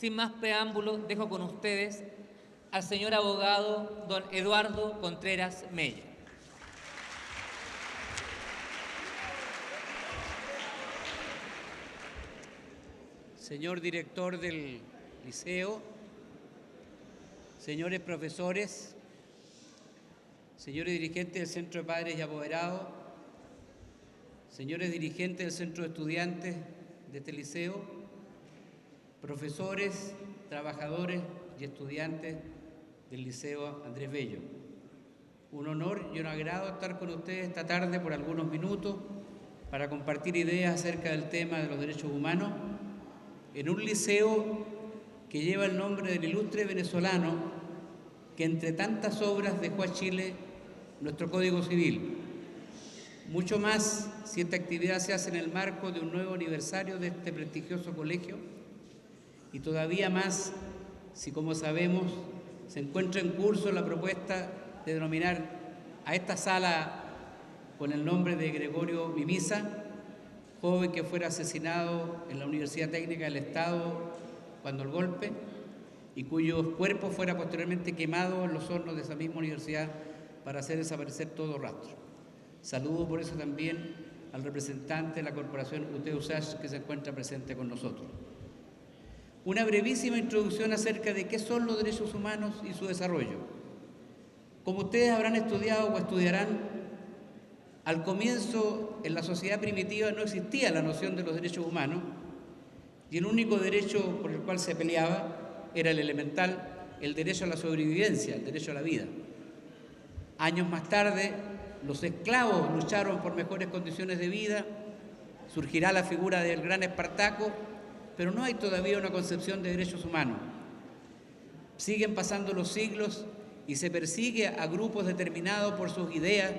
Sin más preámbulos, dejo con ustedes al señor abogado don Eduardo Contreras Mella. Señor director del liceo, señores profesores, señores dirigentes del Centro de Padres y Apoderados, señores dirigentes del Centro de Estudiantes de este liceo, profesores, trabajadores y estudiantes del Liceo Andrés Bello. Un honor y un agrado estar con ustedes esta tarde por algunos minutos para compartir ideas acerca del tema de los derechos humanos en un liceo que lleva el nombre del ilustre venezolano que entre tantas obras dejó a Chile nuestro Código Civil. Mucho más si esta actividad se hace en el marco de un nuevo aniversario de este prestigioso colegio y todavía más si, como sabemos, se encuentra en curso la propuesta de denominar a esta sala con el nombre de Gregorio Mimisa, joven que fuera asesinado en la Universidad Técnica del Estado cuando el golpe y cuyo cuerpo fuera posteriormente quemado en los hornos de esa misma universidad para hacer desaparecer todo rastro. Saludo por eso también al representante de la corporación UTE-USACH que se encuentra presente con nosotros. Una brevísima introducción acerca de qué son los derechos humanos y su desarrollo. Como ustedes habrán estudiado o estudiarán, al comienzo en la sociedad primitiva no existía la noción de los derechos humanos y el único derecho por el cual se peleaba era el elemental, el derecho a la sobrevivencia, el derecho a la vida. Años más tarde, los esclavos lucharon por mejores condiciones de vida, surgirá la figura del gran Espartaco, pero no hay todavía una concepción de derechos humanos. Siguen pasando los siglos y se persigue a grupos determinados por sus ideas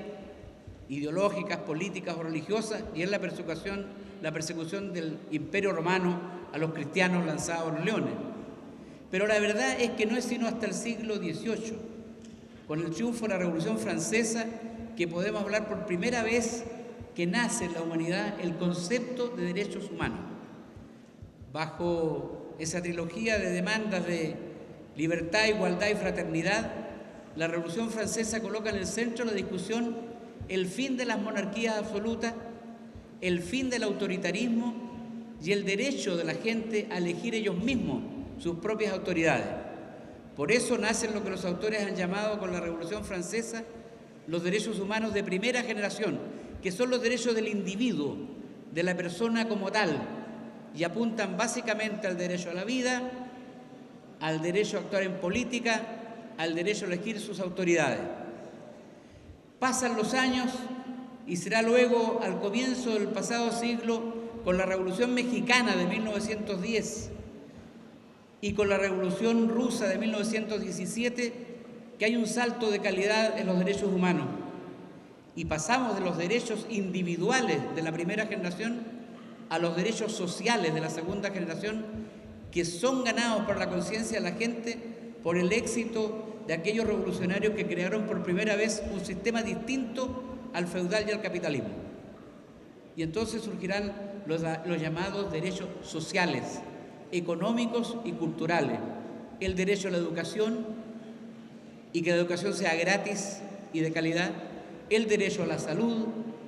ideológicas, políticas o religiosas, y es la persecución del Imperio Romano a los cristianos lanzados a los leones. Pero la verdad es que no es sino hasta el siglo XVIII, con el triunfo de la Revolución Francesa, que podemos hablar por primera vez que nace en la humanidad el concepto de derechos humanos. Bajo esa trilogía de demandas de libertad, igualdad y fraternidad, la Revolución Francesa coloca en el centro de la discusión el fin de las monarquías absolutas, el fin del autoritarismo y el derecho de la gente a elegir ellos mismos sus propias autoridades. Por eso nacen lo que los autores han llamado con la Revolución Francesa los derechos humanos de primera generación, que son los derechos del individuo, de la persona como tal, y apuntan básicamente al derecho a la vida, al derecho a actuar en política, al derecho a elegir sus autoridades. Pasan los años y será luego, al comienzo del pasado siglo, con la Revolución Mexicana de 1910 y con la Revolución Rusa de 1917, que hay un salto de calidad en los derechos humanos. Y pasamos de los derechos individuales de la primera generación a los derechos sociales de la segunda generación, que son ganados por la conciencia de la gente por el éxito de aquellos revolucionarios que crearon por primera vez un sistema distinto al feudal y al capitalismo. Y entonces surgirán los llamados derechos sociales, económicos y culturales. El derecho a la educación y que la educación sea gratis y de calidad, el derecho a la salud,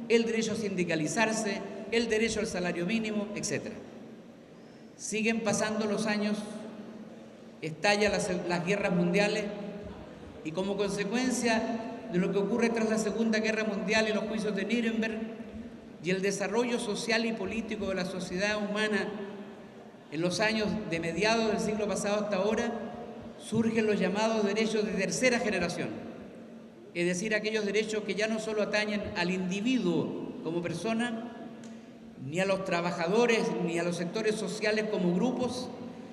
el derecho a sindicalizarse, el derecho al salario mínimo, etc. Siguen pasando los años, estallan las guerras mundiales y como consecuencia de lo que ocurre tras la Segunda Guerra Mundial y los juicios de Nuremberg y el desarrollo social y político de la sociedad humana en los años de mediados del siglo pasado hasta ahora, surgen los llamados derechos de tercera generación, es decir, aquellos derechos que ya no solo atañen al individuo como persona, ni a los trabajadores, ni a los sectores sociales como grupos,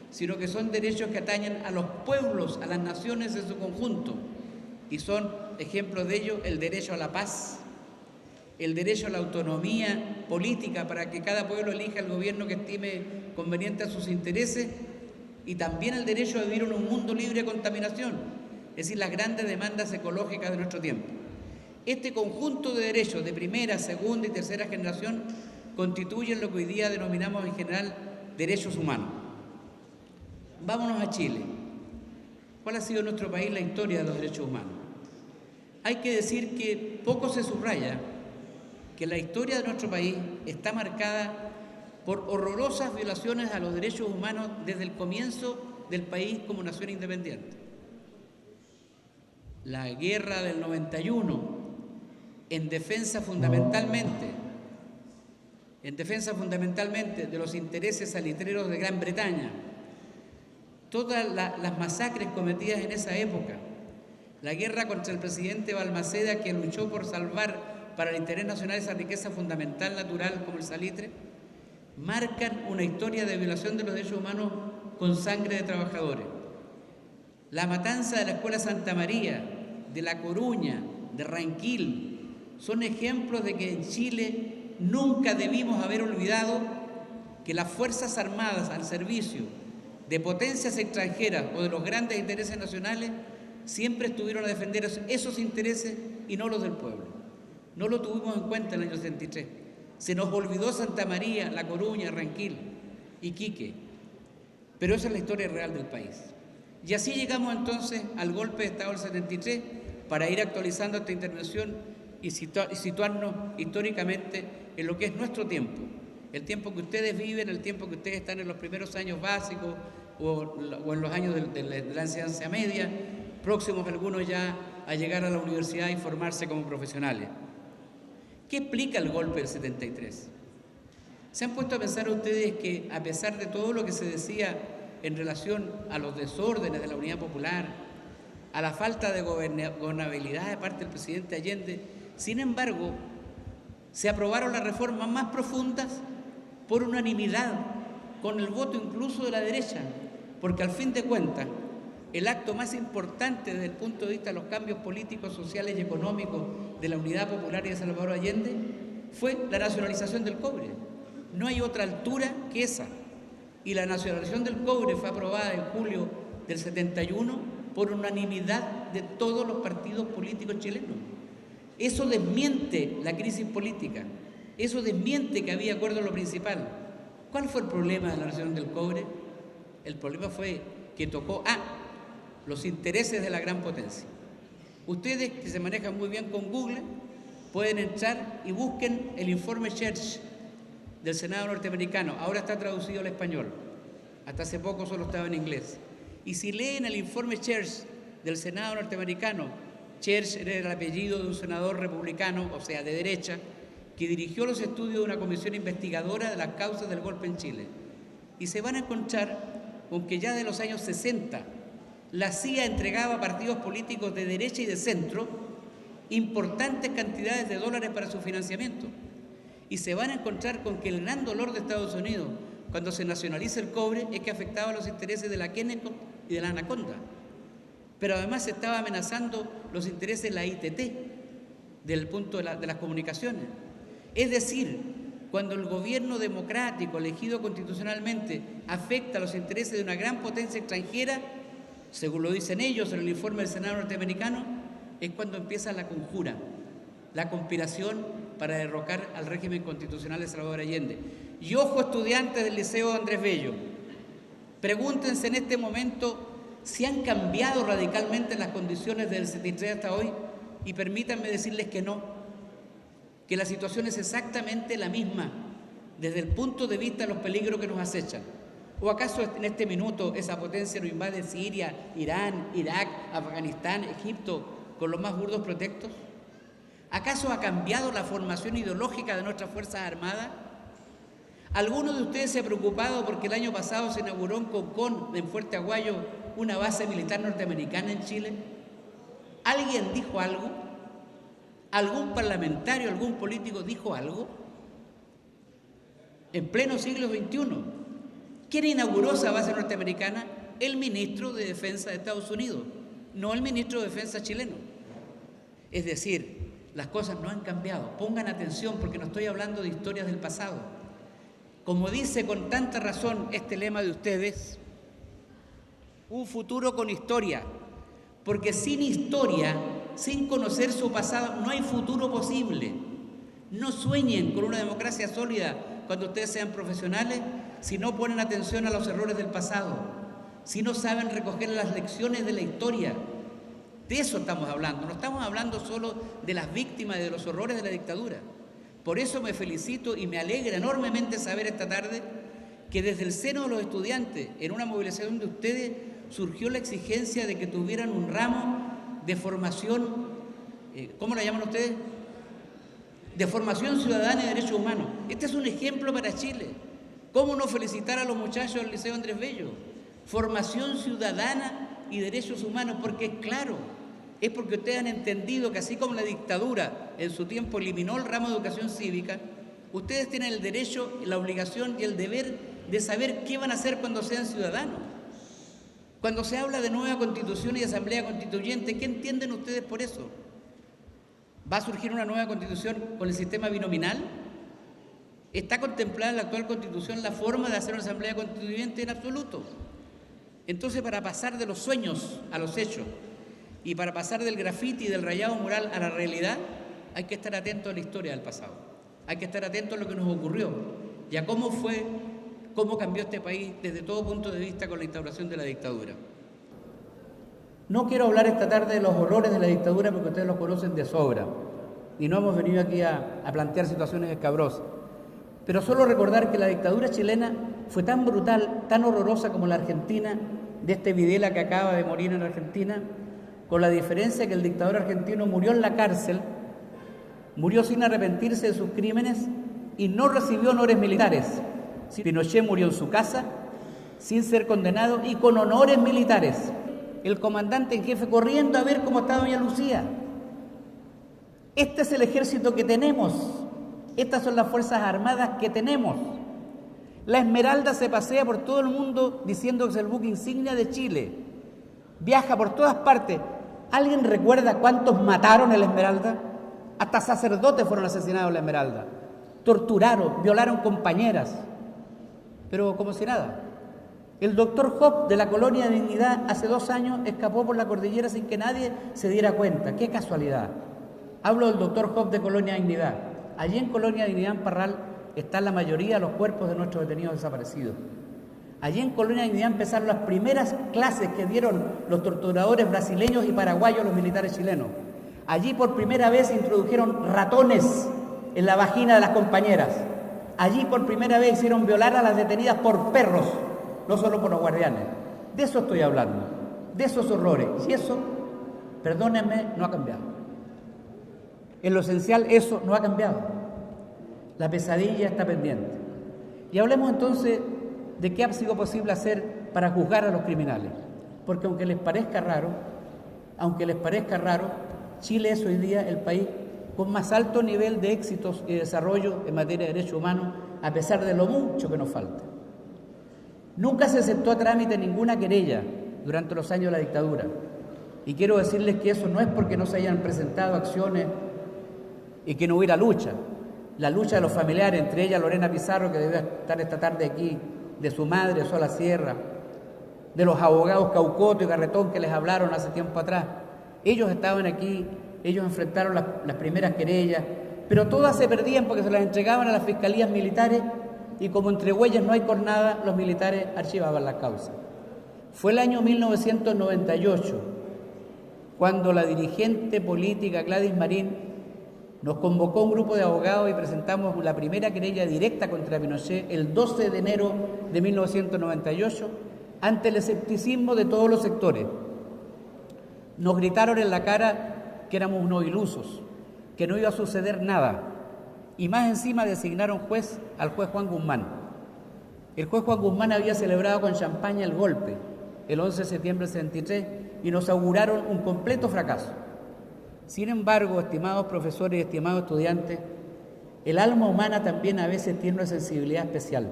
sino que son derechos que atañen a los pueblos, a las naciones en su conjunto. Y son ejemplos de ello el derecho a la paz, el derecho a la autonomía política para que cada pueblo elija el gobierno que estime conveniente a sus intereses, y también el derecho a vivir en un mundo libre de contaminación, es decir, las grandes demandas ecológicas de nuestro tiempo. Este conjunto de derechos de primera, segunda y tercera generación constituyen lo que hoy día denominamos en general derechos humanos. Vámonos a Chile. ¿Cuál ha sido en nuestro país la historia de los derechos humanos? Hay que decir que poco se subraya que la historia de nuestro país está marcada por horrorosas violaciones a los derechos humanos desde el comienzo del país como nación independiente. La guerra del 91, en defensa fundamentalmente de los intereses salitreros de Gran Bretaña, todas las masacres cometidas en esa época, la guerra contra el presidente Balmaceda, que luchó por salvar para el interés nacional esa riqueza fundamental natural como el salitre, marcan una historia de violación de los derechos humanos con sangre de trabajadores. La matanza de la Escuela Santa María, de La Coruña, de Ranquil, son ejemplos de que en Chile nunca debimos haber olvidado que las Fuerzas Armadas al servicio de potencias extranjeras o de los grandes intereses nacionales siempre estuvieron a defender esos intereses y no los del pueblo. No lo tuvimos en cuenta en el año 73. Se nos olvidó Santa María, La Coruña, Ranquil, Iquique. Pero esa es la historia real del país. Y así llegamos entonces al golpe de Estado del 73 para ir actualizando esta intervención y situarnos históricamente en lo que es nuestro tiempo. El tiempo que ustedes viven, el tiempo que ustedes están en los primeros años básicos o en los años de la enseñanza media, próximos algunos ya a llegar a la universidad y formarse como profesionales. ¿Qué explica el golpe del 73? ¿Se han puesto a pensar ustedes que a pesar de todo lo que se decía en relación a los desórdenes de la Unidad Popular, a la falta de gobernabilidad de parte del presidente Allende, sin embargo, se aprobaron las reformas más profundas por unanimidad, con el voto incluso de la derecha, porque al fin de cuentas, el acto más importante desde el punto de vista de los cambios políticos, sociales y económicos de la Unidad Popular y de Salvador Allende fue la nacionalización del cobre. No hay otra altura que esa. Y la nacionalización del cobre fue aprobada en julio del 71 por unanimidad de todos los partidos políticos chilenos. Eso desmiente la crisis política, eso desmiente que había acuerdo en lo principal. ¿Cuál fue el problema de la nacionalización del cobre? El problema fue que tocó los intereses de la gran potencia. Ustedes, que se manejan muy bien con Google, pueden entrar y busquen el informe Church del Senado norteamericano. Ahora está traducido al español. Hasta hace poco solo estaba en inglés. Y si leen el informe Church del Senado norteamericano, Church era el apellido de un senador republicano, o sea, de derecha, que dirigió los estudios de una comisión investigadora de las causas del golpe en Chile. Y se van a encontrar con que ya de los años 60, la CIA entregaba a partidos políticos de derecha y de centro importantes cantidades de dólares para su financiamiento. Y se van a encontrar con que el gran dolor de Estados Unidos cuando se nacionaliza el cobre es que afectaba los intereses de la Kennecott y de la Anaconda. Pero además se estaba amenazando los intereses de la ITT, del punto de las comunicaciones. Es decir, cuando el gobierno democrático elegido constitucionalmente afecta los intereses de una gran potencia extranjera, según lo dicen ellos en el informe del Senado norteamericano, es cuando empieza la conjura, la conspiración para derrocar al régimen constitucional de Salvador Allende. Y ojo, estudiantes del Liceo Andrés Bello, pregúntense en este momento si han cambiado radicalmente las condiciones del 73 hasta hoy, y permítanme decirles que no, que la situación es exactamente la misma desde el punto de vista de los peligros que nos acechan. ¿O acaso en este minuto esa potencia no invade Siria, Irán, Irak, Afganistán, Egipto con los más burdos pretextos? ¿Acaso ha cambiado la formación ideológica de nuestras Fuerzas Armadas? ¿Alguno de ustedes se ha preocupado porque el año pasado se inauguró en Concón, en Fuerte Aguayo, una base militar norteamericana en Chile? ¿Alguien dijo algo? ¿Algún parlamentario, algún político dijo algo? En pleno siglo XXI. ¿Quién inauguró esa base norteamericana? El ministro de Defensa de Estados Unidos, no el ministro de Defensa chileno. Es decir, las cosas no han cambiado. Pongan atención porque no estoy hablando de historias del pasado. Como dice con tanta razón este lema de ustedes, un futuro con historia, porque sin historia, sin conocer su pasado, no hay futuro posible. No sueñen con una democracia sólida cuando ustedes sean profesionales si no ponen atención a los errores del pasado. si no saben recoger las lecciones de la historia. De eso estamos hablando, no estamos hablando solo de las víctimas y de los horrores de la dictadura. Por eso me felicito y me alegra enormemente saber esta tarde que desde el seno de los estudiantes, en una movilización de ustedes, surgió la exigencia de que tuvieran un ramo de formación, ¿cómo la llaman ustedes? De formación ciudadana y derechos humanos. Este es un ejemplo para Chile. ¿Cómo no felicitar a los muchachos del Liceo Andrés Bello? Formación ciudadana y derechos humanos, porque es claro, es porque ustedes han entendido que así como la dictadura en su tiempo eliminó el ramo de educación cívica, ustedes tienen el derecho, la obligación y el deber de saber qué van a hacer cuando sean ciudadanos. Cuando se habla de nueva constitución y asamblea constituyente, ¿qué entienden ustedes por eso? ¿Va a surgir una nueva constitución con el sistema binominal? ¿Está contemplada en la actual constitución la forma de hacer una asamblea constituyente? En absoluto. Entonces, para pasar de los sueños a los hechos y para pasar del grafiti y del rayado mural a la realidad, hay que estar atentos a la historia del pasado. Hay que estar atentos a lo que nos ocurrió y a cómo cambió este país desde todo punto de vista con la instauración de la dictadura. No quiero hablar esta tarde de los horrores de la dictadura porque ustedes los conocen de sobra y no hemos venido aquí a plantear situaciones escabrosas, pero solo recordar que la dictadura chilena fue tan brutal, tan horrorosa como la argentina, de este Videla que acaba de morir en Argentina, con la diferencia que el dictador argentino murió en la cárcel, murió sin arrepentirse de sus crímenes y no recibió honores militares. Pinochet murió en su casa, sin ser condenado y con honores militares. El comandante en jefe corriendo a ver cómo está doña Lucía. Este es el ejército que tenemos. Estas son las fuerzas armadas que tenemos. La Esmeralda se pasea por todo el mundo diciendo que es el buque insignia de Chile. Viaja por todas partes. ¿Alguien recuerda cuántos mataron en la Esmeralda? Hasta sacerdotes fueron asesinados en la Esmeralda. Torturaron, violaron compañeras. Pero como si nada. El doctor Job de la Colonia de Dignidad hace 2 años escapó por la cordillera sin que nadie se diera cuenta. ¡Qué casualidad! Hablo del doctor Job de Colonia de Dignidad. Allí en Colonia de Dignidad, en Parral, están la mayoría de los cuerpos de nuestros detenidos desaparecidos. Allí en Colonia de Dignidad empezaron las primeras clases que dieron los torturadores brasileños y paraguayos a los militares chilenos. Allí por primera vez introdujeron ratones en la vagina de las compañeras. Allí por primera vez hicieron violar a las detenidas por perros, no solo por los guardianes. De eso estoy hablando, de esos horrores. Y eso, perdónenme, no ha cambiado. En lo esencial eso no ha cambiado. La pesadilla está pendiente. Y hablemos entonces de qué ha sido posible hacer para juzgar a los criminales. Porque aunque les parezca raro, Chile es hoy día el país con más alto nivel de éxitos y desarrollo en materia de derechos humanos, a pesar de lo mucho que nos falta. Nunca se aceptó a trámite ninguna querella durante los años de la dictadura. Y quiero decirles que eso no es porque no se hayan presentado acciones y que no hubiera lucha. La lucha de los familiares, entre ellas Lorena Pizarro, que debe estar esta tarde aquí, de su madre, Sola Sierra, de los abogados Caucoto y Garretón que les hablaron hace tiempo atrás. Ellos estaban aquí, ellos enfrentaron las primeras querellas, pero todas se perdían porque se las entregaban a las fiscalías militares y como entre huellas no hay cornada, los militares archivaban las causas. Fue el año 1998 cuando la dirigente política Gladys Marín nos convocó un grupo de abogados y presentamos la primera querella directa contra Pinochet el 12 de enero de 1998 ante el escepticismo de todos los sectores. Nos gritaron en la cara que éramos unos ilusos, que no iba a suceder nada. Y más encima designaron juez al juez Juan Guzmán. El juez Juan Guzmán había celebrado con champaña el golpe el 11 de septiembre del 73 y nos auguraron un completo fracaso. Sin embargo, estimados profesores y estimados estudiantes, el alma humana también a veces tiene una sensibilidad especial.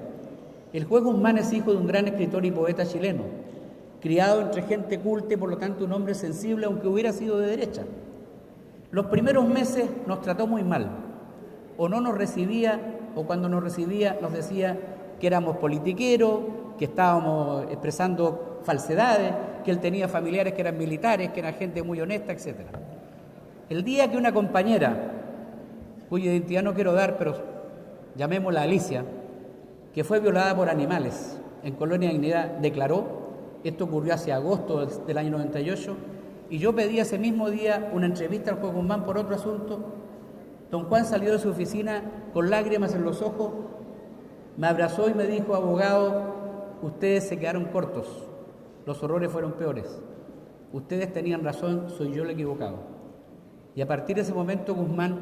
El juez Guzmán es hijo de un gran escritor y poeta chileno, criado entre gente culta y por lo tanto un hombre sensible, aunque hubiera sido de derecha. Los primeros meses nos trató muy mal, o no nos recibía, o cuando nos recibía nos decía que éramos politiqueros, que estábamos expresando falsedades, que él tenía familiares que eran militares, que eran gente muy honesta, etc. El día que una compañera, cuya identidad no quiero dar, pero llamémosla Alicia, que fue violada por animales en Colonia Dignidad, declaró, Esto ocurrió hacia agosto del año 98 y yo pedí ese mismo día una entrevista al juez Guzmán por otro asunto. Don Juan salió de su oficina con lágrimas en los ojos, me abrazó y me dijo: abogado, ustedes se quedaron cortos, los horrores fueron peores, ustedes tenían razón, soy yo el equivocado. Y a partir de ese momento Guzmán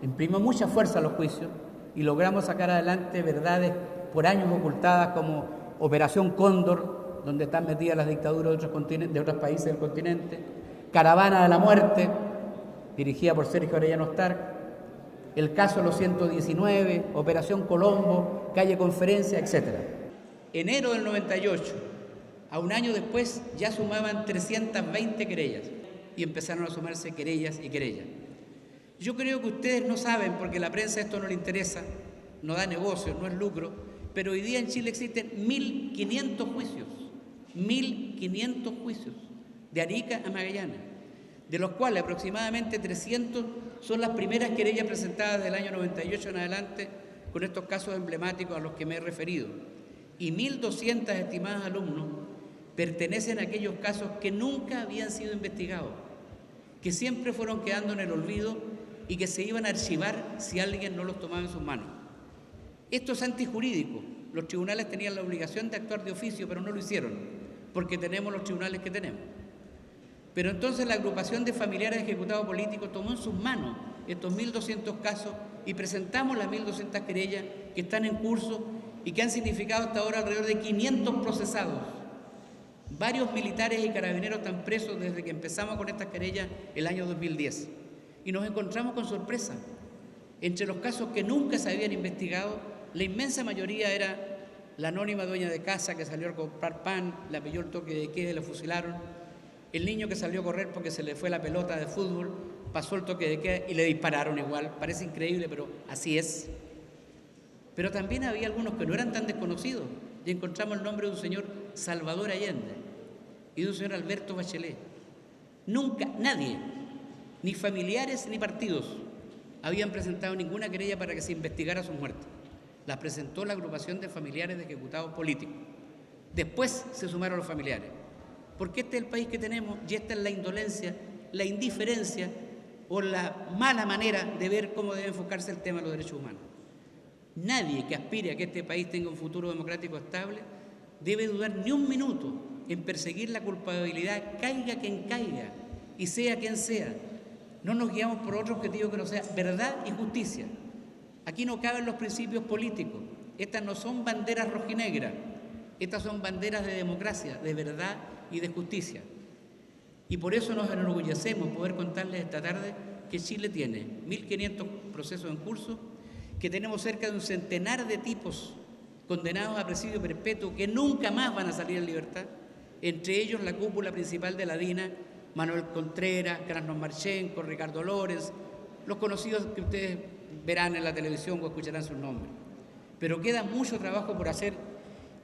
imprimió mucha fuerza a los juicios y logramos sacar adelante verdades por años ocultadas como Operación Cóndor, donde están metidas las dictaduras de otros países del continente, Caravana de la Muerte, dirigida por Sergio Arellano Stark, el caso de los 119, Operación Colombo, Calle Conferencia, etc. Enero del 98, a un año después, ya sumaban 320 querellas y empezaron a sumarse querellas y querellas. Yo creo que ustedes no saben, porque a la prensa esto no le interesa, no da negocio, no es lucro, pero hoy día en Chile existen 1.500 juicios, 1.500 juicios, de Arica a Magallanes, de los cuales aproximadamente 300 son las primeras querellas presentadas del año 98 en adelante, con estos casos emblemáticos a los que me he referido. Y 1.200 estimados alumnos pertenecen a aquellos casos que nunca habían sido investigados, que siempre fueron quedando en el olvido y que se iban a archivar si alguien no los tomaba en sus manos. Esto es antijurídico. Los tribunales tenían la obligación de actuar de oficio, pero no lo hicieron, porque tenemos los tribunales que tenemos. Pero entonces la agrupación de familiares de ejecutados políticos tomó en sus manos estos 1.200 casos y presentamos las 1.200 querellas que están en curso y que han significado hasta ahora alrededor de 500 procesados. Varios militares y carabineros están presos desde que empezamos con estas querellas el año 2010. Y nos encontramos con sorpresa. Entre los casos que nunca se habían investigado, la inmensa mayoría era la anónima dueña de casa que salió a comprar pan, le pilló el toque de queda y la fusilaron. El niño que salió a correr porque se le fue la pelota de fútbol, pasó el toque de queda y le dispararon igual. Parece increíble, pero así es. Pero también había algunos que no eran tan desconocidos. Y encontramos el nombre de un señor Salvador Allende y de un señor Alberto Bachelet. Nunca, nadie, ni familiares ni partidos, habían presentado ninguna querella para que se investigara su muerte. La presentó la agrupación de familiares de ejecutados políticos. Después se sumaron los familiares. Porque este es el país que tenemos y esta es la indolencia, la indiferencia o la mala manera de ver cómo debe enfocarse el tema de los derechos humanos. Nadie que aspire a que este país tenga un futuro democrático estable debe dudar ni un minuto en perseguir la culpabilidad, caiga quien caiga y sea quien sea. No nos guiamos por otro objetivo que no sea verdad y justicia. Aquí no caben los principios políticos. Estas no son banderas rojinegras. Estas son banderas de democracia, de verdad y de justicia. Y por eso nos enorgullecemos poder contarles esta tarde que Chile tiene 1.500 procesos en curso, que tenemos cerca de un centenar de tipos condenados a presidio perpetuo que nunca más van a salir en libertad, entre ellos la cúpula principal de la DINA, Manuel Contreras, Krasnov Marchenko, Ricardo Lorenz, los conocidos que ustedes verán en la televisión o escucharán sus nombres. Pero queda mucho trabajo por hacer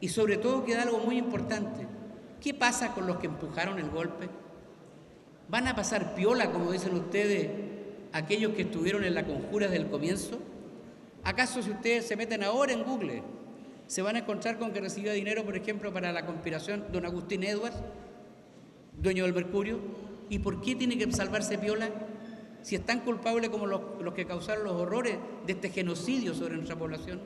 y sobre todo queda algo muy importante. ¿Qué pasa con los que empujaron el golpe? ¿Van a pasar piola, como dicen ustedes, aquellos que estuvieron en la conjura desde el comienzo? ¿Acaso si ustedes se meten ahora en Google, se van a encontrar con que recibió dinero, por ejemplo, para la conspiración don Agustín Edwards, dueño del Mercurio? ¿Y por qué tiene que salvarse piola si es tan culpable como los que causaron los horrores de este genocidio sobre nuestra población?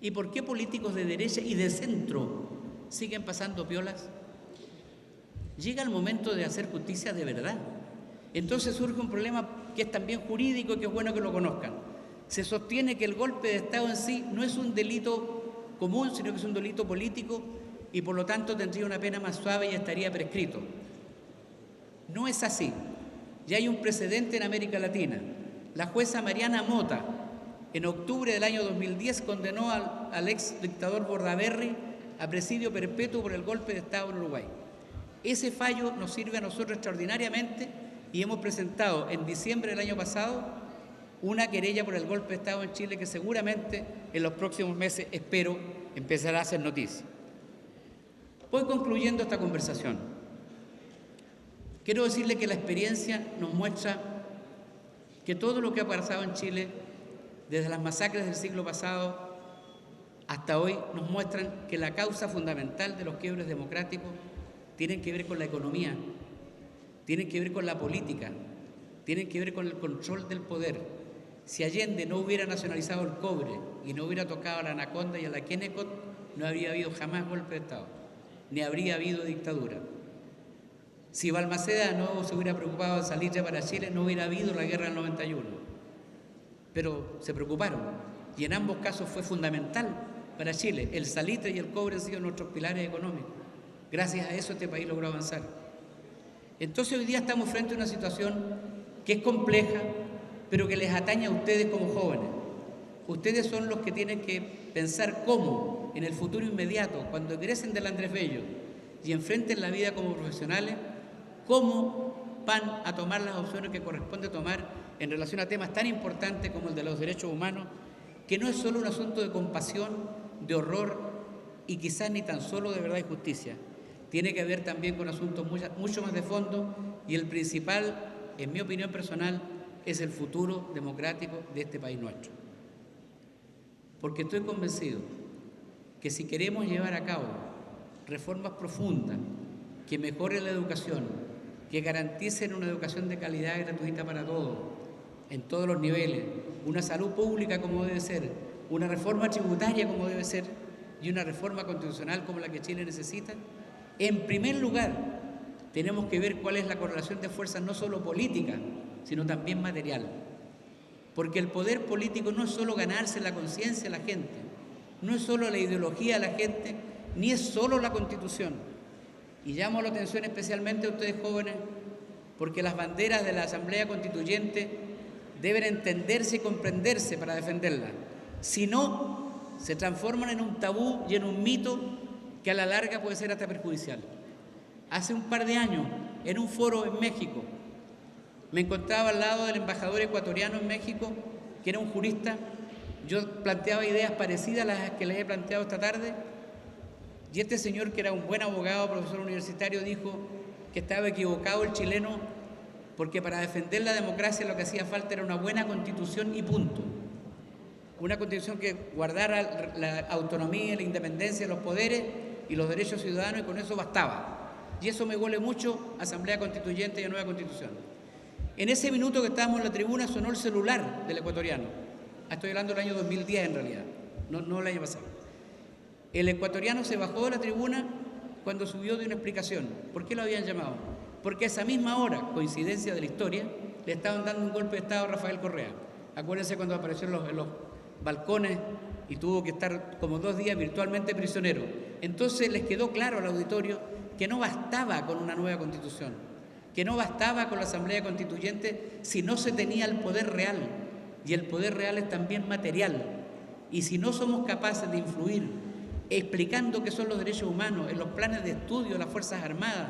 ¿Y por qué políticos de derecha y de centro siguen pasando piolas? Llega el momento de hacer justicia de verdad. Entonces surge un problema que es también jurídico y que es bueno que lo conozcan. Se sostiene que el golpe de Estado en sí no es un delito común, sino que es un delito político y por lo tanto tendría una pena más suave y estaría prescrito. No es así. Ya hay un precedente en América Latina. La jueza Mariana Mota, en octubre del año 2010, condenó al ex dictador Bordaberry a presidio perpetuo por el golpe de Estado en Uruguay. Ese fallo nos sirve a nosotros extraordinariamente y hemos presentado en diciembre del año pasado una querella por el golpe de Estado en Chile que seguramente en los próximos meses, espero, empezará a hacer noticia. Voy concluyendo esta conversación. Quiero decirle que la experiencia nos muestra que todo lo que ha pasado en Chile, desde las masacres del siglo pasado hasta hoy nos muestran que la causa fundamental de los quiebres democráticos tienen que ver con la economía, tienen que ver con la política, tienen que ver con el control del poder. Si Allende no hubiera nacionalizado el cobre y no hubiera tocado a la Anaconda y a la Kennecott, no habría habido jamás golpe de Estado, ni habría habido dictadura. Si Balmaceda no se hubiera preocupado de salir ya para Chile, no hubiera habido la guerra del 91. Pero se preocuparon, y en ambos casos fue fundamental para Chile. El salitre y el cobre han sido nuestros pilares económicos. Gracias a eso este país logró avanzar. Entonces hoy día estamos frente a una situación que es compleja, pero que les atañe a ustedes como jóvenes. Ustedes son los que tienen que pensar cómo, en el futuro inmediato, cuando egresen del Andrés Bello y enfrenten la vida como profesionales, cómo van a tomar las opciones que corresponde tomar en relación a temas tan importantes como el de los derechos humanos, que no es solo un asunto de compasión, de horror y quizás ni tan solo de verdad y justicia. Tiene que ver también con asuntos mucho más de fondo, y el principal, en mi opinión personal, es el futuro democrático de este país nuestro. Porque estoy convencido que si queremos llevar a cabo reformas profundas que mejoren la educación, que garanticen una educación de calidad y gratuita para todos, en todos los niveles, una salud pública como debe ser, una reforma tributaria como debe ser y una reforma constitucional como la que Chile necesita, en primer lugar tenemos que ver cuál es la correlación de fuerzas no solo política, sino también material. Porque el poder político no es solo ganarse la conciencia de la gente, no es solo la ideología de la gente, ni es solo la Constitución. Y llamo la atención especialmente a ustedes jóvenes, porque las banderas de la Asamblea Constituyente deben entenderse y comprenderse para defenderla. Si no, se transforman en un tabú y en un mito que a la larga puede ser hasta perjudicial. Hace un par de años, en un foro en México, me encontraba al lado del embajador ecuatoriano en México, que era un jurista. Yo planteaba ideas parecidas a las que les he planteado esta tarde, y este señor, que era un buen abogado, profesor universitario, dijo que estaba equivocado el chileno, porque para defender la democracia lo que hacía falta era una buena constitución y punto. Una constitución que guardara la autonomía y la independencia de los poderes y los derechos ciudadanos, y con eso bastaba. Y eso me huele mucho a Asamblea Constituyente y a nueva Constitución. En ese minuto que estábamos en la tribuna sonó el celular del ecuatoriano. Estoy hablando del año 2010 en realidad, no el año pasado. El ecuatoriano se bajó de la tribuna cuando subió de una explicación. ¿Por qué lo habían llamado? Porque a esa misma hora, coincidencia de la historia, le estaban dando un golpe de Estado a Rafael Correa. Acuérdense cuando apareció en los balcones y tuvo que estar como 2 días virtualmente prisionero. Entonces les quedó claro al auditorio que no bastaba con una nueva Constitución, que no bastaba con la Asamblea Constituyente si no se tenía el poder real, y el poder real es también material. Y si no somos capaces de influir explicando qué son los derechos humanos en los planes de estudio de las Fuerzas Armadas,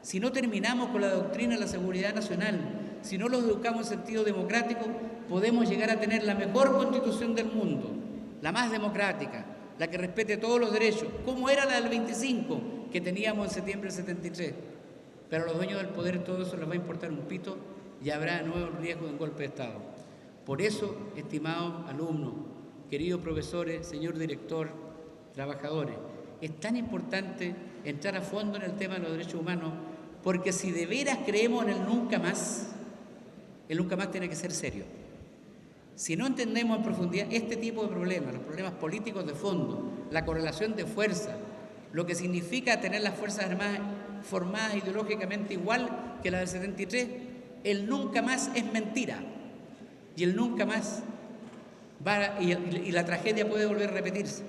si no terminamos con la doctrina de la seguridad nacional, si no los educamos en sentido democrático, podemos llegar a tener la mejor Constitución del mundo, la más democrática, la que respete todos los derechos, como era la del 25 que teníamos en septiembre del 73. Pero a los dueños del poder todo eso les va a importar un pito y habrá de nuevo el riesgo de un golpe de Estado. Por eso, estimados alumnos, queridos profesores, señor director, trabajadores, es tan importante entrar a fondo en el tema de los derechos humanos, porque si de veras creemos en el nunca más tiene que ser serio. Si no entendemos en profundidad este tipo de problemas, los problemas políticos de fondo, la correlación de fuerza, lo que significa tener las Fuerzas Armadas formadas ideológicamente igual que la del 73, el nunca más es mentira. Y el nunca más va, y la tragedia puede volver a repetirse.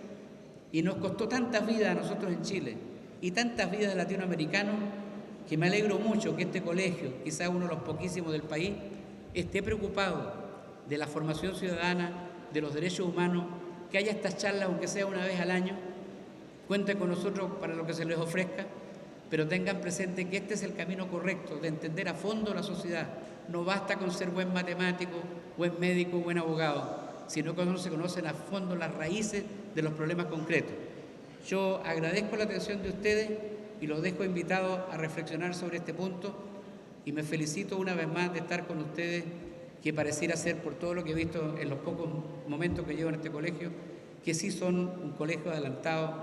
Y nos costó tantas vidas a nosotros en Chile y tantas vidas de latinoamericanos, que me alegro mucho que este colegio, quizá uno de los poquísimos del país, esté preocupado de la formación ciudadana, de los derechos humanos, que haya estas charlas, aunque sea una vez al año. Cuenten con nosotros para lo que se les ofrezca, pero tengan presente que este es el camino correcto de entender a fondo la sociedad. No basta con ser buen matemático, buen médico, buen abogado, sino que se conocen a fondo las raíces de los problemas concretos. Yo agradezco la atención de ustedes y los dejo invitados a reflexionar sobre este punto, y me felicito una vez más de estar con ustedes, que pareciera ser, por todo lo que he visto en los pocos momentos que llevo en este colegio, que sí son un colegio adelantado,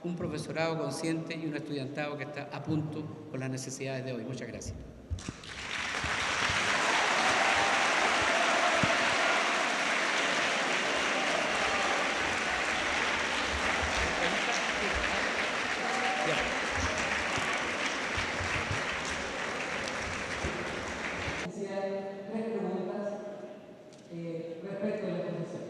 un profesorado consciente y un estudiantado que está a punto con las necesidades de hoy. Muchas gracias. Respecto a la exposición.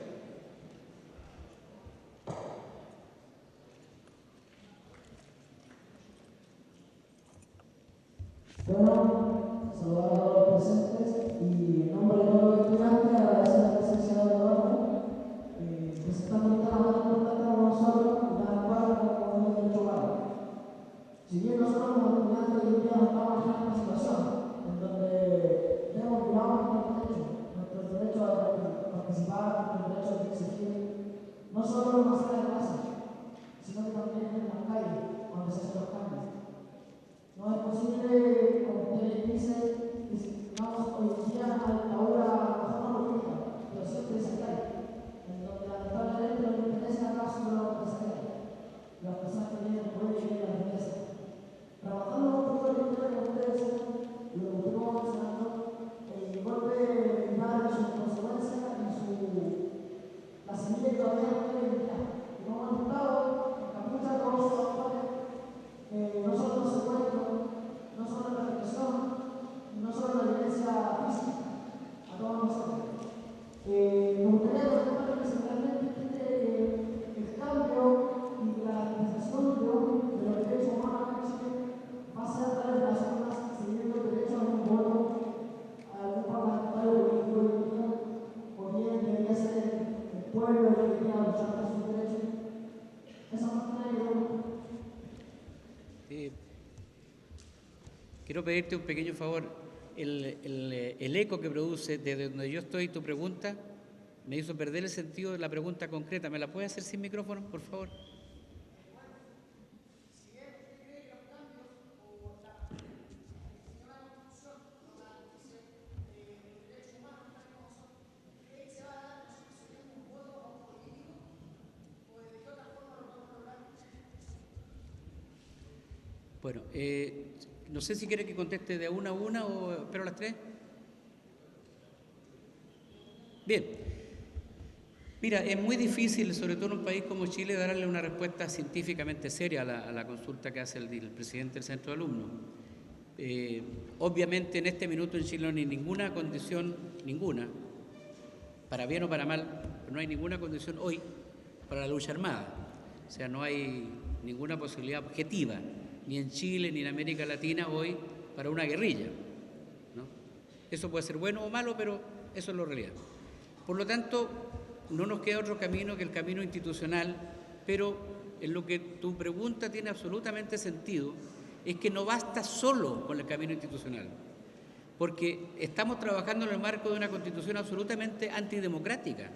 Bueno, saludar a todos los presentes y en nombre de todos los estudiantes agradecer la presencia de Eduardo, presentando un tema tan importante para nosotros, una cual como el derecho humano. Si bien nosotros como estudiantes hoy en día no estamos en una situación en donde hemos violado nuestros derechos a participar, nuestros derechos a exigir, no solo en la sala de clase, sino que también en las calles, donde se hacen los cambios. No es posible, como usted dice, que vamos hoy en día a la dictadura no política, pero sí empresarial, en donde lamentablemente lo que interesa acá son los empresariales, las personas que tienen el poder y tienen la riqueza. Trabajando un poco en el tema que ustedes dicen, y lo que estuvimos mencionando, el golpe militar y sus consecuencias y la semilla que todavía no tiene identidad. Y como hemos estado en capucha de todos los autores, no solo los secuestros, no solo la represión, no solo la violencia física a todos nosotros. Me gustaría preguntarle que centralmente el cambio y la realización de los derechos humanos en Chile va a ser a través de las urnas, siguiendo el derecho a un voto a algún parlamentario político, o bien debería ser el pueblo el que viene a luchar por sus derechos. Esa es una pregunta. Quiero pedirte un pequeño favor. El eco que produce desde donde yo estoy tu pregunta me hizo perder el sentido de la pregunta concreta. ¿Me la puedes hacer sin micrófono, por favor? Bueno, no sé si quiere que conteste de una a una o espero a las 3. Bien. Mira, es muy difícil, sobre todo en un país como Chile, darle una respuesta científicamente seria a la consulta que hace el presidente del Centro de Alumnos. Obviamente en este minuto en Chile no hay ninguna condición, ninguna, para bien o para mal, no hay ninguna condición hoy para la lucha armada. O sea, no hay ninguna posibilidad objetiva, ni en Chile ni en América Latina hoy, para una guerrilla, ¿no? Eso puede ser bueno o malo, pero eso es la realidad. Por lo tanto, no nos queda otro camino que el camino institucional, pero en lo que tu pregunta tiene absolutamente sentido es que no basta solo con el camino institucional, porque estamos trabajando en el marco de una constitución absolutamente antidemocrática.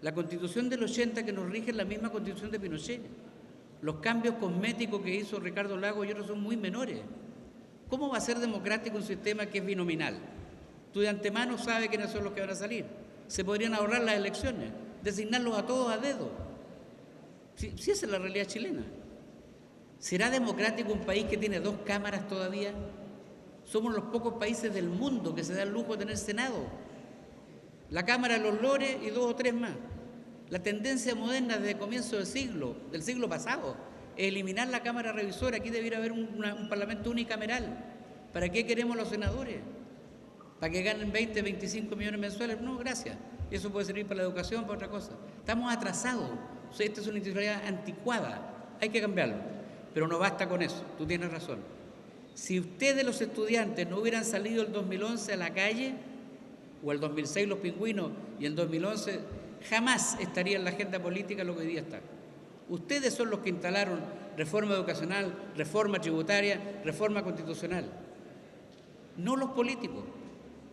La constitución del 80 que nos rige es la misma constitución de Pinochet. Los cambios cosméticos que hizo Ricardo Lagos y otros son muy menores. ¿Cómo va a ser democrático un sistema que es binominal? Tú de antemano sabes quiénes son los que van a salir. Se podrían ahorrar las elecciones, designarlos a todos a dedo. Si esa es la realidad chilena. ¿Será democrático un país que tiene 2 cámaras todavía? Somos los pocos países del mundo que se da el lujo de tener Senado. La Cámara de los Lores y 2 o 3 más. La tendencia moderna desde comienzo del siglo pasado, es eliminar la Cámara Revisora. Aquí debiera haber un parlamento unicameral. ¿Para qué queremos los senadores? ¿Para que ganen 20, 25 millones mensuales? No, gracias. Eso puede servir para la educación, para otra cosa. Estamos atrasados. O sea, esta es una institucionalidad anticuada. Hay que cambiarlo. Pero no basta con eso. Tú tienes razón. Si ustedes, los estudiantes, no hubieran salido el 2011 a la calle, o el 2006 los pingüinos, y el 2011, jamás estaría en la agenda política lo que hoy día está. Ustedes son los que instalaron reforma educacional, reforma tributaria, reforma constitucional. No los políticos.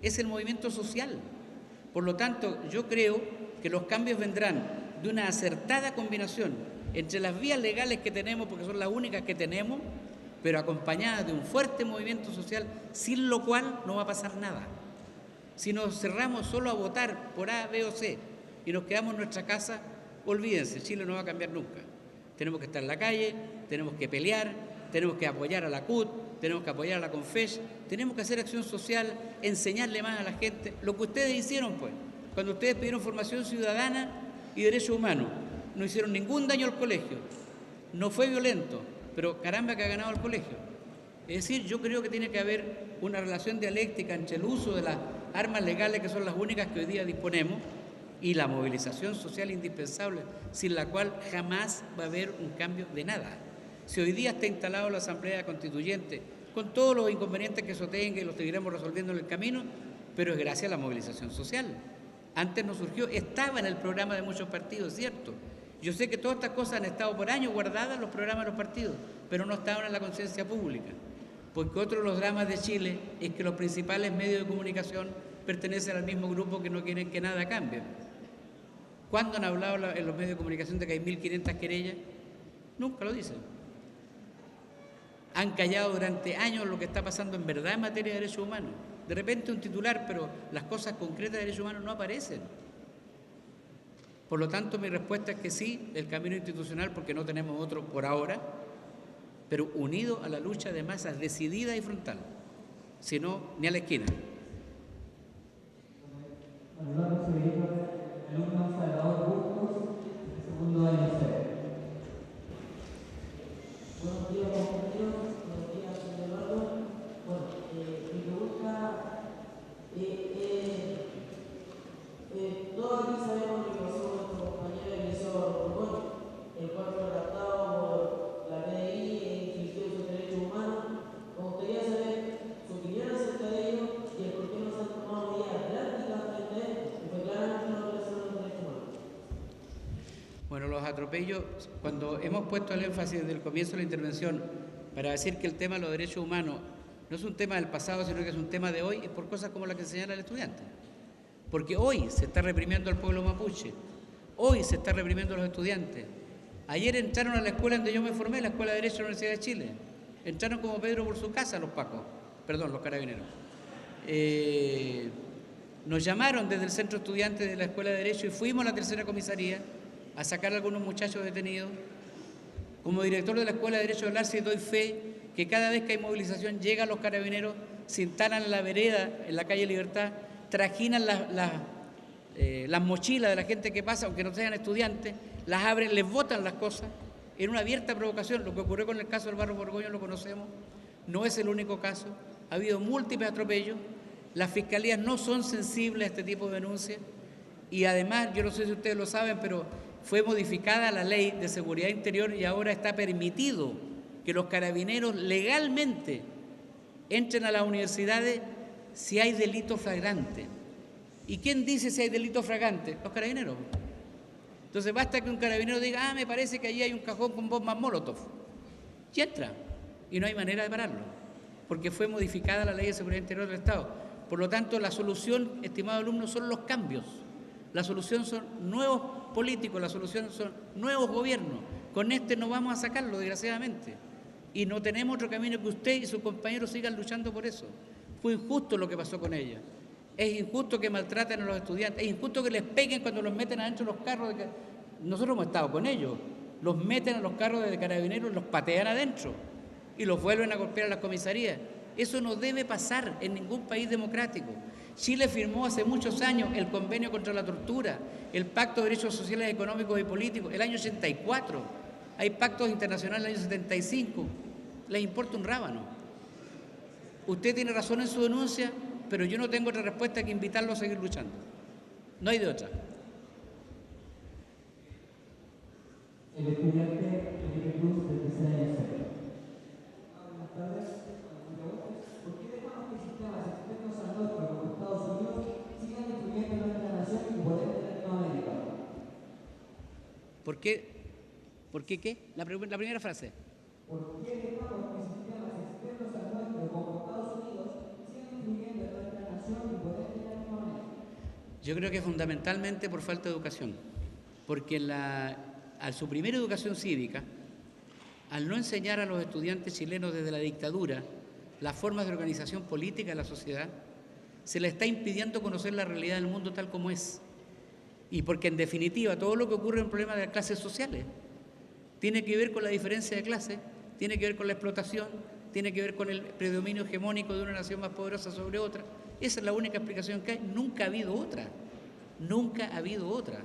Es el movimiento social. Por lo tanto, yo creo que los cambios vendrán de una acertada combinación entre las vías legales que tenemos, porque son las únicas que tenemos, pero acompañadas de un fuerte movimiento social, sin lo cual no va a pasar nada. Si nos cerramos solo a votar por A, B o C y nos quedamos en nuestra casa, olvídense, Chile no va a cambiar nunca. Tenemos que estar en la calle, tenemos que pelear, tenemos que apoyar a la CUT, tenemos que apoyar a la CONFESH, tenemos que hacer acción social, enseñarle más a la gente, lo que ustedes hicieron pues, cuando ustedes pidieron formación ciudadana y derechos humanos, no hicieron ningún daño al colegio, no fue violento, pero caramba que ha ganado el colegio. Es decir, yo creo que tiene que haber una relación dialéctica entre el uso de las armas legales, que son las únicas que hoy día disponemos, y la movilización social indispensable, sin la cual jamás va a haber un cambio de nada. Si hoy día está instalado la Asamblea Constituyente, con todos los inconvenientes que eso tenga y los seguiremos resolviendo en el camino, pero es gracias a la movilización social. Antes no surgió, estaba en el programa de muchos partidos, ¿cierto? Yo sé que todas estas cosas han estado por años guardadas en los programas de los partidos, pero no estaban en la conciencia pública. Porque otro de los dramas de Chile es que los principales medios de comunicación pertenecen al mismo grupo que no quieren que nada cambie. ¿Cuándo han hablado en los medios de comunicación de que hay 1.500 querellas? Nunca lo dicen. Han callado durante años lo que está pasando en verdad en materia de derechos humanos. De repente un titular, pero las cosas concretas de derechos humanos no aparecen. Por lo tanto, mi respuesta es que sí, el camino institucional, porque no tenemos otro por ahora, pero unido a la lucha de masas decidida y frontal, si no, ni a la esquina. Buenos días, compañeros. Buenos días, señor Eduardo. Bueno, mi pregunta todos aquí sabemos lo que pasó con nuestro compañero Eliseo Borgoño, el cual fue raptado por la PDI e infringió sus derechos humanos. Me gustaría saber su opinión acerca de ello y el por qué no se han tomado medidas drásticas frente a esto, que fue claramente una violación de los derechos humanos. Bueno, los atropellos, cuando hemos puesto el énfasis desde el comienzo de la intervención para decir que el tema de los derechos humanos no es un tema del pasado, sino que es un tema de hoy, es por cosas como la que señala el estudiante. Porque hoy se está reprimiendo al pueblo mapuche, hoy se está reprimiendo a los estudiantes. Ayer entraron a la escuela donde yo me formé, la Escuela de Derecho de la Universidad de Chile. Entraron como Pedro por su casa los los carabineros. Nos llamaron desde el centro estudiante de la Escuela de Derecho y fuimos a la tercera comisaría a sacar a algunos muchachos detenidos. Como director de la Escuela de Derecho del Arce doy fe que cada vez que hay movilización llegan los carabineros, se instalan en la vereda, en la calle Libertad, trajinan las mochilas de la gente que pasa, aunque no sean estudiantes, las abren, les botan las cosas, en una abierta provocación. Lo que ocurrió con el caso del barrio Borgoño lo conocemos, no es el único caso, ha habido múltiples atropellos, las fiscalías no son sensibles a este tipo de denuncias y además, yo no sé si ustedes lo saben, pero fue modificada la ley de seguridad interior y ahora está permitido que los carabineros legalmente entren a las universidades si hay delito flagrante. ¿Y quién dice si hay delito flagrante? Los carabineros. Entonces basta que un carabinero diga, me parece que allí hay un cajón con bombas Molotov. Y entra. Y no hay manera de pararlo, porque fue modificada la ley de seguridad interior del Estado. Por lo tanto, la solución, estimados alumnos, son los cambios. La solución son nuevos políticos, la solución son nuevos gobiernos. Con este no vamos a sacarlo, desgraciadamente. Y no tenemos otro camino que usted y sus compañeros sigan luchando por eso. Fue injusto lo que pasó con ella. Es injusto que maltraten a los estudiantes. Es injusto que les peguen cuando los meten adentro de los carros. Nosotros hemos estado con ellos. Los meten a los carros de carabineros, los patean adentro y los vuelven a golpear a las comisarías. Eso no debe pasar en ningún país democrático. Chile firmó hace muchos años el Convenio contra la Tortura, el Pacto de Derechos Sociales, Económicos y Políticos, el año 84. Hay pactos internacionales el año 75. Les importa un rábano. Usted tiene razón en su denuncia, pero yo no tengo otra respuesta que invitarlo a seguir luchando. No hay de otra. El estudiante Felipe Cruz, del tercer año C. Buenas tardes. ¿Por qué dejamos que sistemas externos al nuestro, como Estados Unidos, sigan influyendo en nuestra nación y por ende en Latinoamérica? ¿Por qué? ¿Por qué qué? La primera frase. ¿Por qué dejamos que sistemas externos al nuestro, como Estados Unidos, sigan influyendo en nuestra nación y por ende en Latinoamérica? Yo creo que fundamentalmente por falta de educación, porque al suprimir educación cívica, al no enseñar a los estudiantes chilenos desde la dictadura las formas de organización política de la sociedad, se les está impidiendo conocer la realidad del mundo tal como es. Y porque en definitiva todo lo que ocurre en problemas de las clases sociales tiene que ver con la diferencia de clase, tiene que ver con la explotación, tiene que ver con el predominio hegemónico de una nación más poderosa sobre otra. Esa es la única explicación que hay. Nunca ha habido otra. Nunca ha habido otra.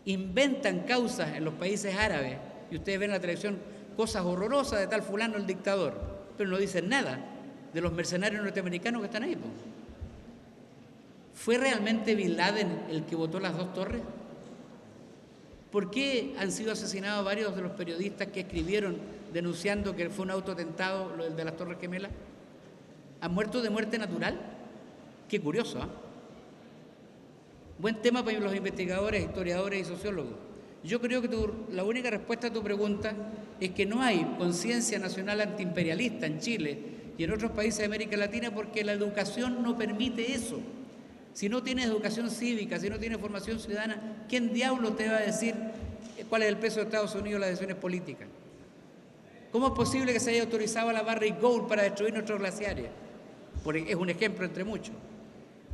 Inventan causas en los países árabes y ustedes ven en la televisión cosas horrorosas de tal fulano el dictador, pero no dicen nada de los mercenarios norteamericanos que están ahí. ¿Fue realmente Bin Laden el que botó las dos torres? ¿Por qué han sido asesinados varios de los periodistas que escribieron denunciando que fue un autoatentado lo de las Torres Gemelas? ¿Han muerto de muerte natural? Qué curioso, ¿eh? Buen tema para los investigadores, historiadores y sociólogos. Yo creo que la única respuesta a tu pregunta es que no hay conciencia nacional antiimperialista en Chile y en otros países de América Latina porque la educación no permite eso. Si no tienes educación cívica, si no tienes formación ciudadana, ¿quién diablos te va a decir cuál es el peso de Estados Unidos en las decisiones políticas? ¿Cómo es posible que se haya autorizado a la Barrick Gold para destruir nuestros glaciares? Porque es un ejemplo entre muchos.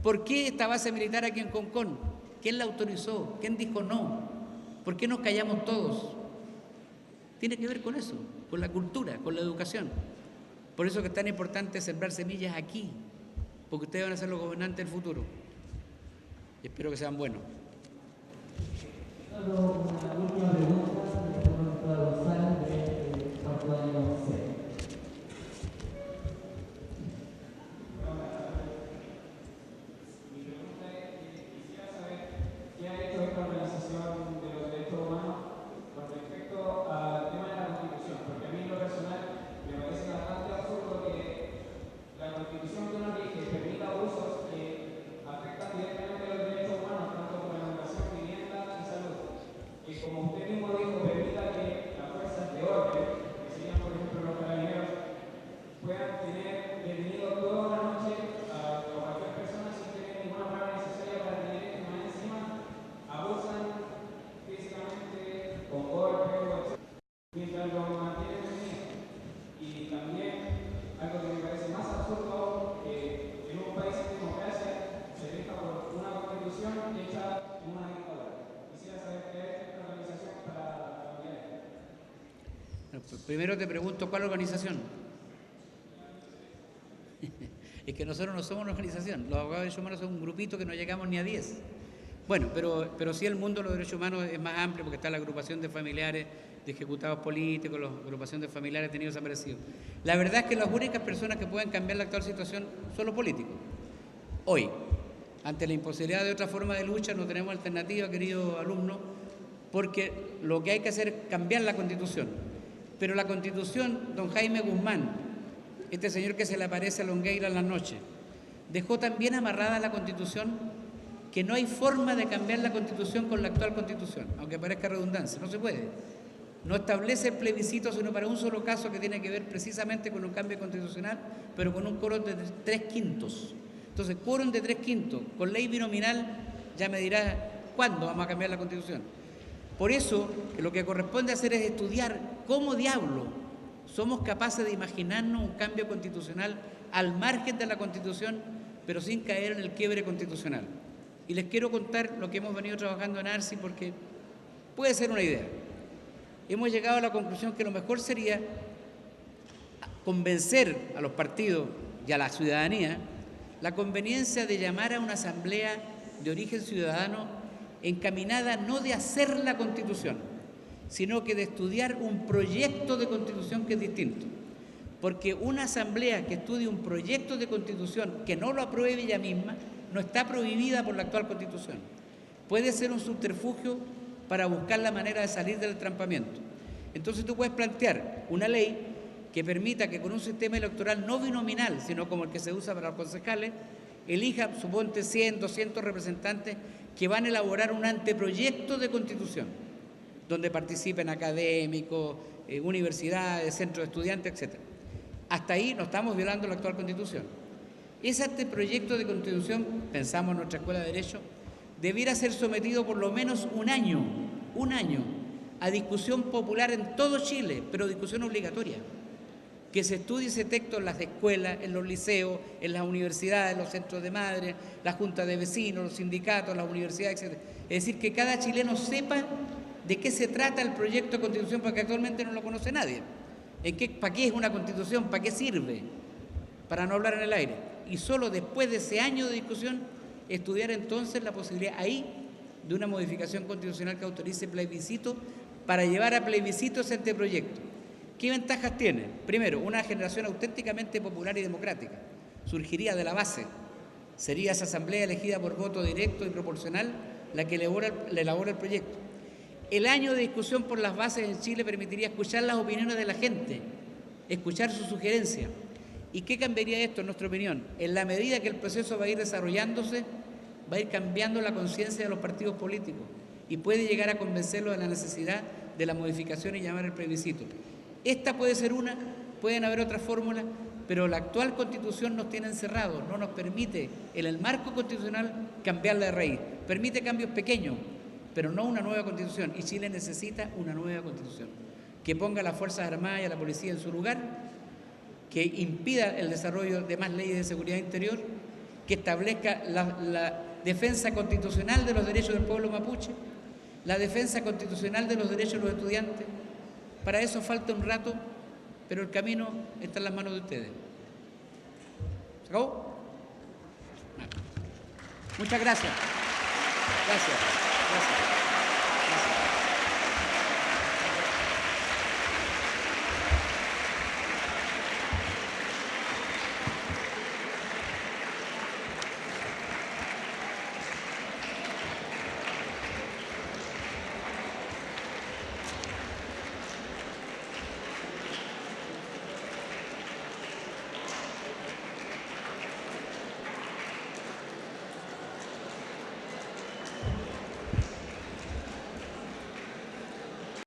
¿Por qué esta base militar aquí en Concón? ¿Quién la autorizó? ¿Quién dijo no? ¿Por qué nos callamos todos? Tiene que ver con eso, con la cultura, con la educación. Por eso que es tan importante sembrar semillas aquí, porque ustedes van a ser los gobernantes del futuro. Y espero que sean buenos. Una última pregunta, para González de cuarto año C. Mi pregunta es, quisiera saber qué ha hecho esta organización de los derechos humanos con respecto al tema de la Constitución, porque a mí en lo personal me parece bastante absurdo que la Constitución que nos rige permita abusos que afectan directamente a los derechos humanos, tanto como la educación, vivienda y salud. Y como usted mismo dijo, permita que las fuerzas de orden, que serían por ejemplo los carabineros, puedan tener detenidos toda una noche a cualquier persona sin tener ninguna prueba necesaria para tener esto más encima, abusan físicamente, con golpes, etc. Mientras lo mantienen detenido. Y también, algo que me parece más absurdo aún, que en un país en democracia se rija por una constitución hecha en una dictadura. Quisiera saber qué ha hecho esta organización para cambiar esto. Primero te pregunto, ¿cuál organización? Es que nosotros no somos una organización. Los abogados de derechos humanos son un grupito que no llegamos ni a 10. Bueno, pero sí el mundo de los derechos humanos es más amplio porque está la agrupación de familiares de ejecutados políticos, la agrupación de familiares detenidos desaparecidos. La verdad es que las únicas personas que pueden cambiar la actual situación son los políticos. Hoy, ante la imposibilidad de otra forma de lucha, no tenemos alternativa, querido alumno, porque lo que hay que hacer es cambiar la Constitución. Pero la Constitución, don Jaime Guzmán, este señor que se le aparece a Longueira en las noches, dejó tan bien amarrada la Constitución que no hay forma de cambiar la Constitución con la actual Constitución, aunque parezca redundancia, no se puede. No establece plebiscito sino para un solo caso que tiene que ver precisamente con un cambio constitucional, pero con un quórum de 3/5. Entonces, quórum de 3/5, con ley binominal, ya me dirás cuándo vamos a cambiar la Constitución. Por eso, que lo que corresponde hacer es estudiar cómo diablo somos capaces de imaginarnos un cambio constitucional al margen de la Constitución, pero sin caer en el quiebre constitucional. Y les quiero contar lo que hemos venido trabajando en ARSI porque puede ser una idea. Hemos llegado a la conclusión que lo mejor sería convencer a los partidos y a la ciudadanía la conveniencia de llamar a una asamblea de origen ciudadano encaminada no de hacer la Constitución, sino que de estudiar un proyecto de Constitución que es distinto. Porque una asamblea que estudie un proyecto de Constitución que no lo apruebe ella misma, no está prohibida por la actual Constitución. Puede ser un subterfugio para buscar la manera de salir del entrampamiento. Entonces tú puedes plantear una ley que permita que con un sistema electoral no binominal, sino como el que se usa para los concejales, elija, suponte, 100, 200 representantes que van a elaborar un anteproyecto de Constitución, donde participen académicos, universidades, centros de estudiantes, etc. Hasta ahí no estamos violando la actual Constitución. Ese anteproyecto de Constitución, pensamos en nuestra Escuela de Derecho, debiera ser sometido por lo menos un año, a discusión popular en todo Chile, pero discusión obligatoria. Que se estudie ese texto en las escuelas, en los liceos, en las universidades, en los centros de madres, las juntas de vecinos, los sindicatos, las universidades, etc. Es decir, que cada chileno sepa de qué se trata el proyecto de constitución, porque actualmente no lo conoce nadie. ¿Para qué es una constitución? ¿Para qué sirve? Para no hablar en el aire. Y solo después de ese año de discusión, estudiar entonces la posibilidad ahí de una modificación constitucional que autorice plebiscito para llevar a plebiscito ese anteproyecto. ¿Qué ventajas tiene? Primero, una generación auténticamente popular y democrática. Surgiría de la base. Sería esa asamblea elegida por voto directo y proporcional la que elabora el proyecto. El año de discusión por las bases en Chile permitiría escuchar las opiniones de la gente, escuchar sus sugerencias. ¿Y qué cambiaría esto, en nuestra opinión? En la medida que el proceso va a ir desarrollándose, va a ir cambiando la conciencia de los partidos políticos y puede llegar a convencerlos de la necesidad de la modificación y llamar el plebiscito. Esta puede ser una, pueden haber otras fórmulas, pero la actual Constitución nos tiene encerrados, no nos permite, en el marco constitucional, cambiarla de raíz. Permite cambios pequeños, pero no una nueva Constitución. Y Chile necesita una nueva Constitución que ponga a las Fuerzas Armadas y a la Policía en su lugar, que impida el desarrollo de más leyes de seguridad interior, que establezca la defensa constitucional de los derechos del pueblo mapuche, la defensa constitucional de los derechos de los estudiantes. Para eso falta un rato, pero el camino está en las manos de ustedes. ¿Se acabó? Muchas gracias. Gracias.